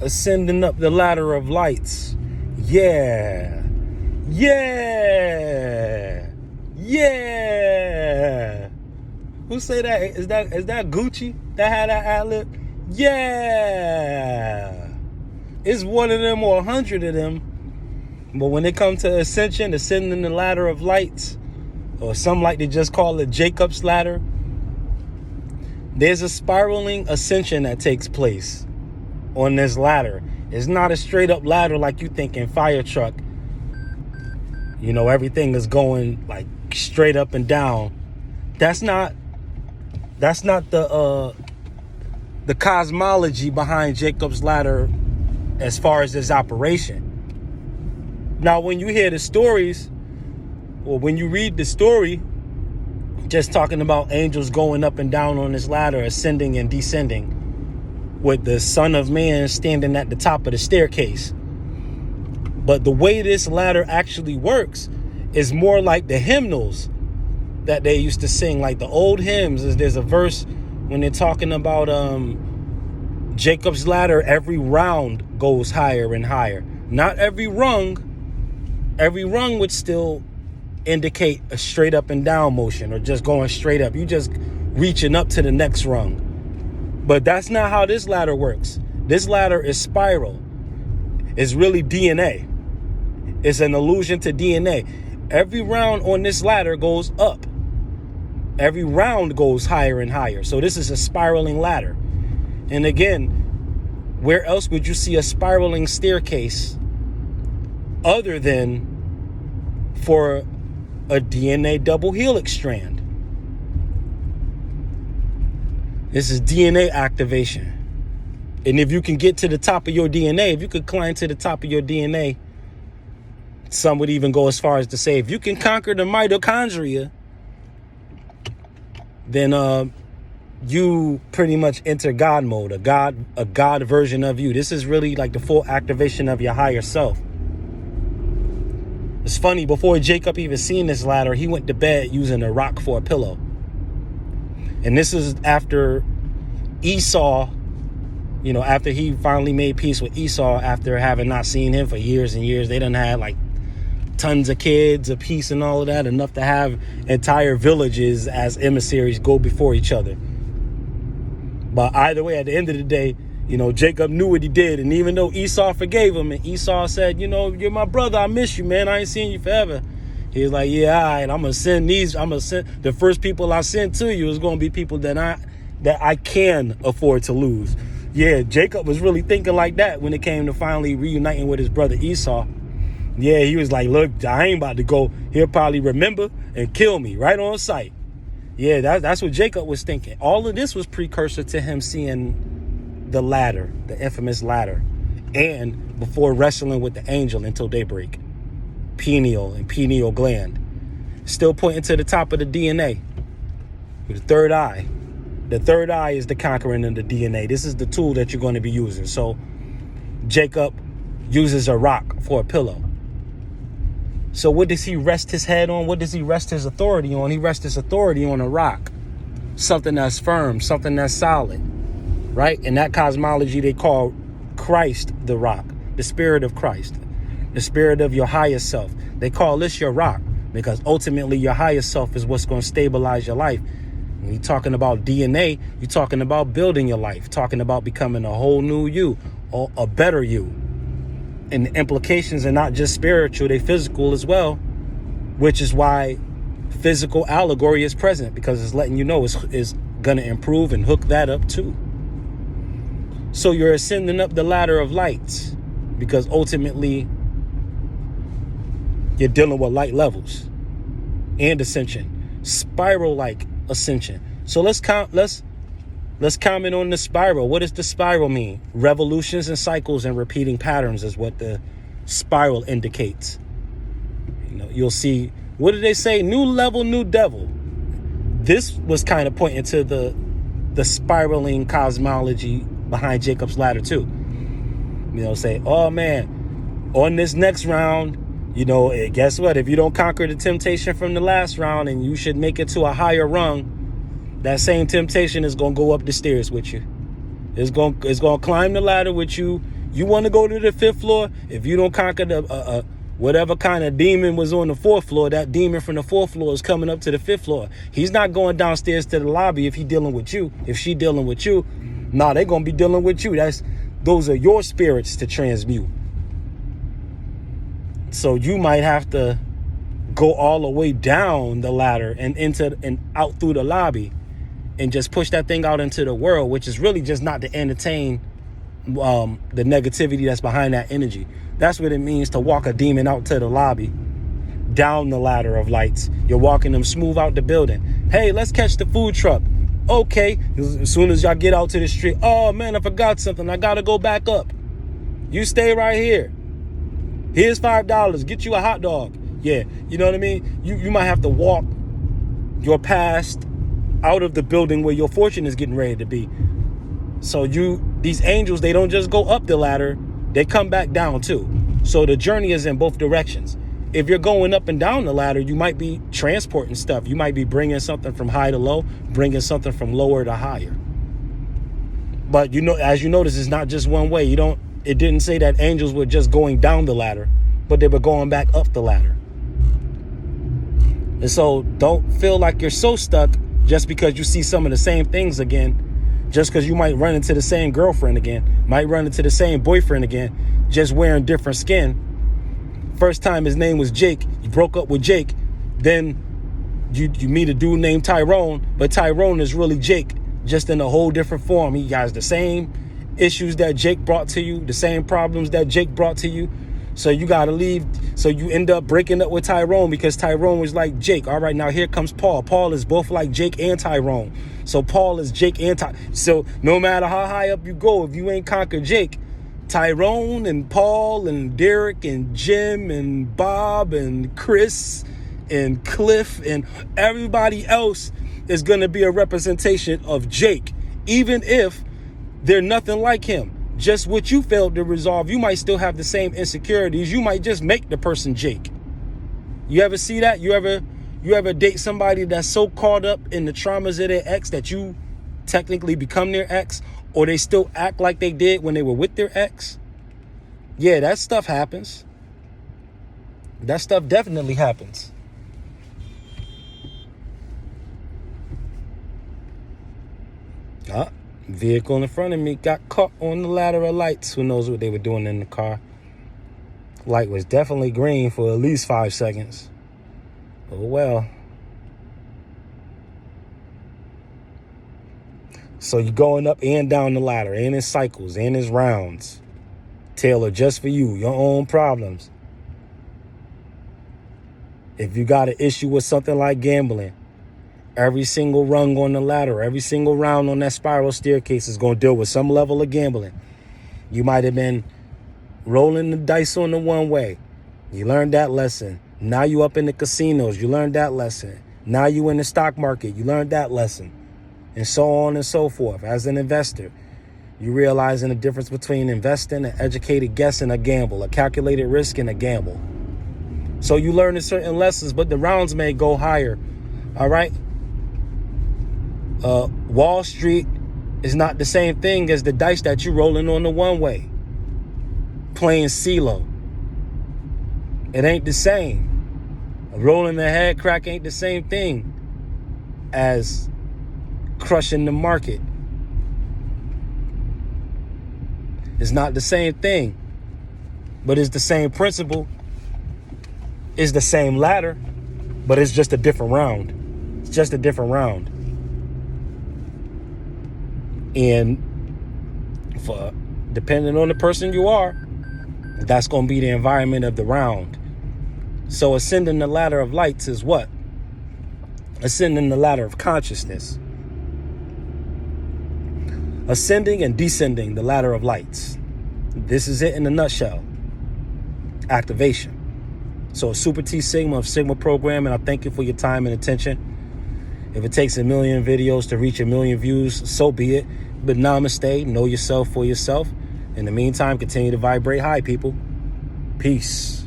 ascending up the ladder of lights. Yeah. Who say that? Is that Gucci that had that ad-lib? Yeah. It's one of them or 100 of them. But when it comes to ascending the ladder of lights, or some like to just call it Jacob's ladder, there's a spiraling ascension that takes place on this ladder. It's not a straight up ladder like you think in fire truck. You know, everything is going like straight up and down. That's not the cosmology behind Jacob's ladder as far as this operation. Now, when you hear the stories, or when you read the story, just talking about angels going up and down on this ladder, ascending and descending, with the Son of Man standing at the top of the staircase. But the way this ladder actually works is more like the hymnals that they used to sing, like the old hymns. There's a verse when they're talking about Jacob's ladder, every round goes higher and higher. Not every rung. Every rung would still indicate a straight up and down motion, or just going straight up. You just reaching up to the next rung. But that's not how this ladder works. This ladder is spiral. It's really DNA. It's an allusion to DNA. Every round on this ladder goes up. Every round goes higher and higher. So this is a spiraling ladder. And again, where else would you see a spiraling staircase other than for a DNA double helix strand? This is DNA activation. And if you can get to the top of your DNA, if you could climb to the top of your DNA, some would even go as far as to say, if you can conquer the mitochondria, then you pretty much enter God mode, a God version of you. This is really like the full activation of your higher self. It's funny, before Jacob even seen this ladder, he went to bed using a rock for a pillow. And this is after Esau, you know, after he finally made peace with Esau, after having not seen him for years and years. They done had like tons of kids, of peace and all of that, enough to have entire villages as emissaries go before each other. But either way, at the end of the day, you know, Jacob knew what he did. And even though Esau forgave him, and Esau said, you know, you're my brother, I miss you, man, I ain't seen you forever. He was like, yeah, all right, I'm going to send the first people I send to you is going to be people that I can afford to lose. Yeah, Jacob was really thinking like that when it came to finally reuniting with his brother Esau. Yeah, he was like, look, I ain't about to go. He'll probably remember and kill me right on sight. Yeah, that's what Jacob was thinking. All of this was precursor to him seeing the ladder, the infamous ladder, and before wrestling with the angel until daybreak. Pineal and pineal gland. Still pointing to the top of the DNA. With the third eye. The third eye is the conquering of the DNA. This is the tool that you're going to be using. So Jacob uses a rock for a pillow. So what does he rest his head on? What does he rest his authority on? He rests his authority on a rock. Something that's firm, something that's solid. Right? In that cosmology, they call Christ the rock. The spirit of Christ. The spirit of your highest self. They call this your rock, because ultimately your highest self is what's going to stabilize your life. When you're talking about DNA, you're talking about building your life, talking about becoming a whole new you, or a better you. And the implications are not just spiritual, they're physical as well, which is why physical allegory is present, because it's letting you know it's going to improve and hook that up too. So you're ascending up the ladder of lights, because ultimately you're dealing with light levels and ascension, spiral-like ascension. So let's comment on the spiral. What does the spiral mean? Revolutions and cycles and repeating patterns is what the spiral indicates. You know, you'll see, what did they say? New level, new devil. This was kind of pointing to the spiraling cosmology behind Jacob's ladder too. You know, say, oh man, on this next round, you know, guess what? If you don't conquer the temptation from the last round and you should make it to a higher rung, that same temptation is going to go up the stairs with you. It's going to climb the ladder with you. You want to go to the 5th floor? If you don't conquer the whatever kind of demon was on the 4th floor, that demon from the 4th floor is coming up to the 5th floor. He's not going downstairs to the lobby if he dealing with you. If she dealing with you, nah, they're gonna be dealing with you. Those are your spirits to transmute. So you might have to go all the way down the ladder and into and out through the lobby and just push that thing out into the world, which is really just not to entertain the negativity that's behind that energy. That's what it means to walk a demon out to the lobby, down the ladder of lights. You're walking them smooth out the building. Hey, let's catch the food truck. Okay, as soon as y'all get out to the street, oh man, I forgot something. I gotta go back up. You stay right here. Here's $5. Get you a hot dog. Yeah, you know what I mean? You might have to walk your past out of the building where your fortune is getting ready to be. So these angels, they don't just go up the ladder, they come back down too. So the journey is in both directions. If you're going up and down the ladder, you might be transporting stuff. You might be bringing something from high to low, bringing something from lower to higher. But as you notice, it's not just one way. It didn't say that angels were just going down the ladder, but they were going back up the ladder. And so don't feel like you're so stuck just because you see some of the same things again, just because you might run into the same girlfriend again, might run into the same boyfriend again, just wearing different skin. First time his name was Jake, you broke up with Jake, then you meet a dude named Tyrone, but Tyrone is really Jake, just in a whole different form. He has the same issues that Jake brought to you, the same problems that Jake brought to you. So you got to leave. So you end up breaking up with Tyrone because Tyrone was like Jake. All right, now here comes Paul. Paul is both like Jake and Tyrone. So Paul is Jake and Tyrone. So no matter how high up you go, if you ain't conquered Jake, Tyrone and Paul and Derek and Jim and Bob and Chris and Cliff and everybody else is going to be a representation of Jake, even if they're nothing like him. Just what you failed to resolve, you might still have the same insecurities. You might just make the person Jake. You ever see that? You ever date somebody that's so caught up in the traumas of their ex that you technically become their ex, or they still act like they did when they were with their ex? Yeah, that stuff happens. That stuff definitely happens. Vehicle in front of me got caught on the ladder of lights. Who knows what they were doing in the car? Light was definitely green for at least 5 seconds. Oh well. So you're going up and down the ladder, and in cycles, and in rounds. Tailored just for you, your own problems. If you got an issue with something like gambling, every single rung on the ladder, every single round on that spiral staircase is going to deal with some level of gambling. You might have been rolling the dice on the one way. You learned that lesson. Now you up in the casinos. You learned that lesson. Now you in the stock market. You learned that lesson. And so on and so forth. As an investor, you realizing the difference between investing, an educated guess, and a gamble, a calculated risk and a gamble. So you learn certain lessons, but the rounds may go higher. All right. Wall Street is not the same thing as the dice that you rolling on the one way. Playing CeeLo. It ain't the same. Rolling the head crack ain't the same thing as crushing the market. It's not the same thing, but it's the same principle. It's the same ladder, but it's just a different round. It's just a different round. And depending on the person you are, that's going to be the environment of the round. So ascending the ladder of lights is what? Ascending the ladder of consciousness. Ascending and descending the ladder of lights. This is it in a nutshell. Activation. So a Super T Sigma of Sigma program, and I thank you for your time and attention. If it takes 1 million videos to reach 1 million views, so be it. But namaste, know yourself for yourself. In the meantime, continue to vibrate high, people. Peace.